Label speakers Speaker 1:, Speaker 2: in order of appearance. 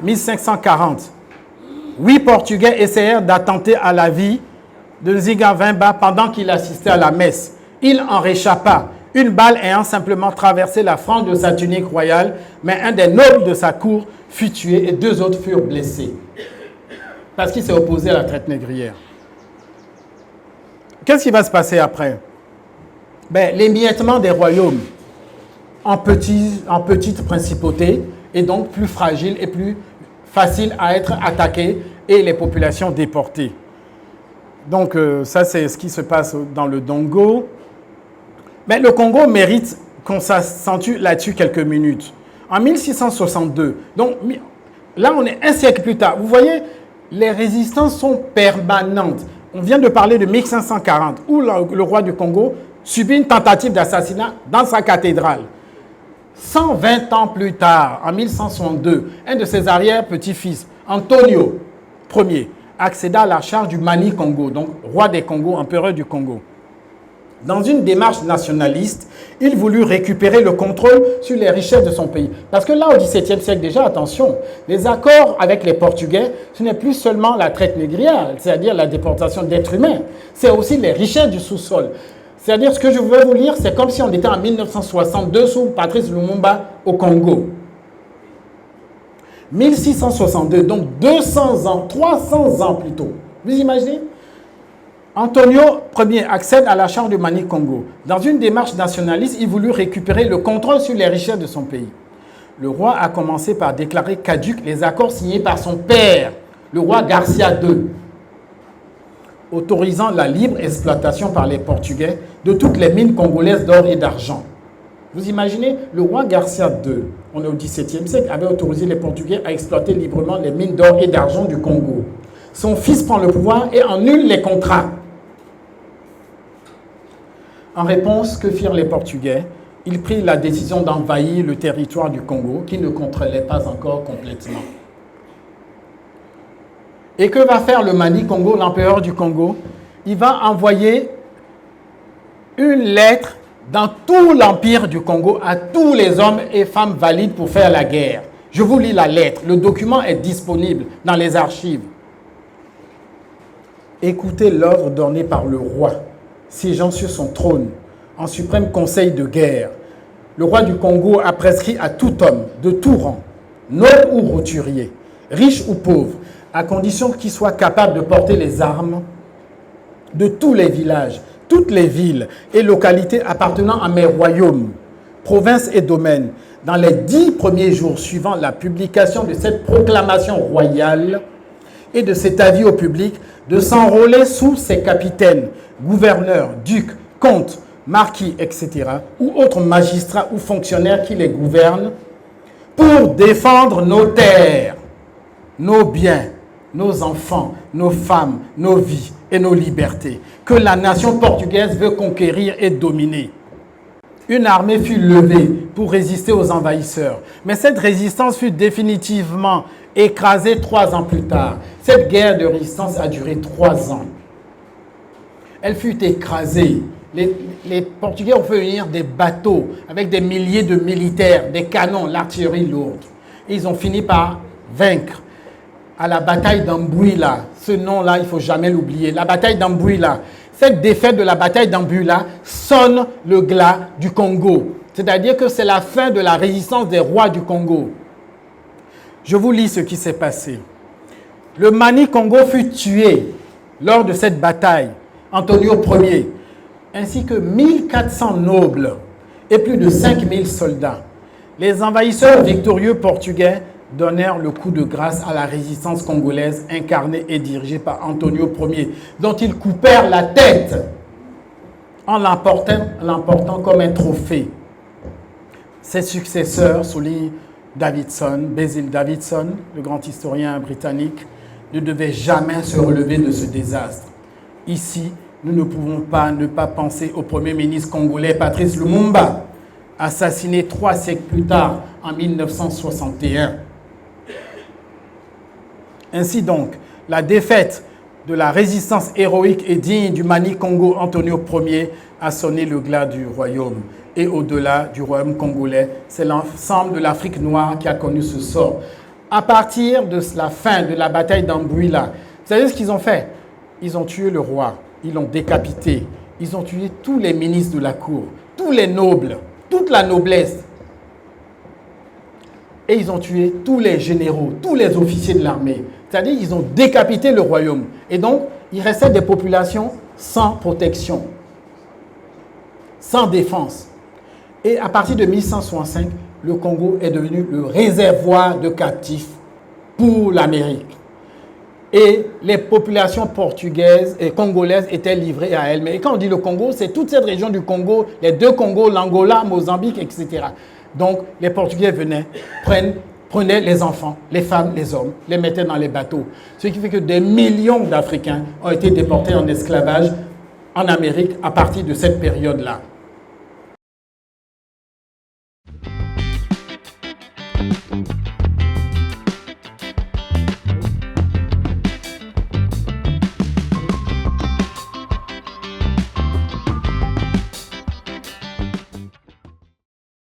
Speaker 1: 1540, 8 Portugais essayèrent d'attenter à la vie de Nzingavimba pendant qu'il assistait à la messe. Il en réchappa, une balle ayant simplement traversé la frange de sa tunique royale, mais un des nobles de sa cour fut tué et 2 autres furent blessés. Parce qu'il s'est opposé à la traite négrière. Qu'est-ce qui va se passer après? L'émiettement des royaumes en petites principautés est donc plus fragile et plus facile à être attaqué et les populations déportées. Donc ça c'est ce qui se passe dans le Dongo. Mais le Congo mérite qu'on s'accentue là-dessus quelques minutes. En 1662, donc là on est un siècle plus tard, vous voyez, les résistances sont permanentes. On vient de parler de 1540, où le roi du Congo subit une tentative d'assassinat dans sa cathédrale. 120 ans plus tard, en 1162, un de ses arrière-petits-fils, Antonio Ier, accéda à la charge du Mani-Congo, donc roi des Congos, empereur du Congo. Dans une démarche nationaliste, il voulut récupérer le contrôle sur les richesses de son pays. Parce que là, au XVIIe siècle, déjà, attention, les accords avec les Portugais, ce n'est plus seulement la traite négrière, c'est-à-dire la déportation d'êtres humains, c'est aussi les richesses du sous-sol. C'est-à-dire, ce que je veux vous lire, c'est comme si on était en 1962 sous Patrice Lumumba au Congo. 1662, donc 200 ans, 300 ans plus tôt. Vous imaginez? Antonio Ier accède à la charge du Mani-Congo. Dans une démarche nationaliste, il voulut récupérer le contrôle sur les richesses de son pays. Le roi a commencé par déclarer caducs les accords signés par son père, le roi Garcia II, autorisant la libre exploitation par les Portugais de toutes les mines congolaises d'or et d'argent. Vous imaginez, le roi Garcia II, on est au XVIIe siècle, avait autorisé les Portugais à exploiter librement les mines d'or et d'argent du Congo. Son fils prend le pouvoir et annule les contrats. En réponse, que firent les Portugais? Ils prirent la décision d'envahir le territoire du Congo, qui ne contrôlait pas encore complètement. Et que va faire le Mani-Congo, l'empereur du Congo? Il va envoyer une lettre dans tout l'empire du Congo à tous les hommes et femmes valides pour faire la guerre. Je vous lis la lettre. Le document est disponible dans les archives. Écoutez l'ordre donné par le roi, siégeant sur son trône, en suprême conseil de guerre. Le roi du Congo a prescrit à tout homme, de tout rang, noble ou roturier, riche ou pauvre, à condition qu'il soit capable de porter les armes de tous les villages, toutes les villes et localités appartenant à mes royaumes, provinces et domaines, dans les 10 premiers jours suivant la publication de cette proclamation royale et de cet avis au public, de s'enrôler sous ses capitaines, gouverneurs, ducs, comtes, marquis, etc., ou autres magistrats ou fonctionnaires qui les gouvernent, pour défendre nos terres, nos biens, nos enfants, nos femmes, nos vies et nos libertés, que la nation portugaise veut conquérir et dominer. Une armée fut levée pour résister aux envahisseurs, mais cette résistance fut définitivement écrasée 3 ans plus tard. Cette guerre de résistance a duré 3 ans. Elle fut écrasée. Les Portugais ont fait venir des bateaux avec des milliers de militaires, des canons, l'artillerie lourde. Et ils ont fini par vaincre. À la bataille d'Ambuila, ce nom-là, il ne faut jamais l'oublier. La bataille d'Ambuila, cette défaite de la bataille d'Ambuila sonne le glas du Congo. C'est-à-dire que c'est la fin de la résistance des rois du Congo. Je vous lis ce qui s'est passé. Le Mani-Congo fut tué lors de cette bataille, Antonio Ier, ainsi que 1400 nobles et plus de 5000 soldats. Les envahisseurs victorieux portugais donnèrent le coup de grâce à la résistance congolaise incarnée et dirigée par Antonio Ier, dont ils coupèrent la tête en l'emportant comme un trophée. Ses successeurs, souligne Basil Davidson, le grand historien britannique, ne devaient jamais se relever de ce désastre. Ici, nous ne pouvons pas ne pas penser au Premier ministre congolais Patrice Lumumba, assassiné 3 siècles plus tard, en 1961. Ainsi donc, la défaite de la résistance héroïque et digne du Mani-Congo Antonio Ier a sonné le glas du royaume. Et au-delà du royaume congolais, c'est l'ensemble de l'Afrique noire qui a connu ce sort. À partir de la fin de la bataille d'Ambuila, vous savez ce qu'ils ont fait? Ils ont tué le roi, ils l'ont décapité, ils ont tué tous les ministres de la cour, tous les nobles, toute la noblesse. Et ils ont tué tous les généraux, tous les officiers de l'armée. C'est-à-dire qu'ils ont décapité le royaume. Et donc, il restait des populations sans protection, sans défense. Et à partir de 1165, le Congo est devenu le réservoir de captifs pour l'Amérique. Et les populations portugaises et congolaises étaient livrées à elles. Mais quand on dit le Congo, c'est toute cette région du Congo, les deux Congos, l'Angola, Mozambique, etc. Donc, les Portugais venaient, prenaient les enfants, les femmes, les hommes, les mettaient dans les bateaux. Ce qui fait que des millions d'Africains ont été déportés en esclavage en Amérique à partir de cette période-là.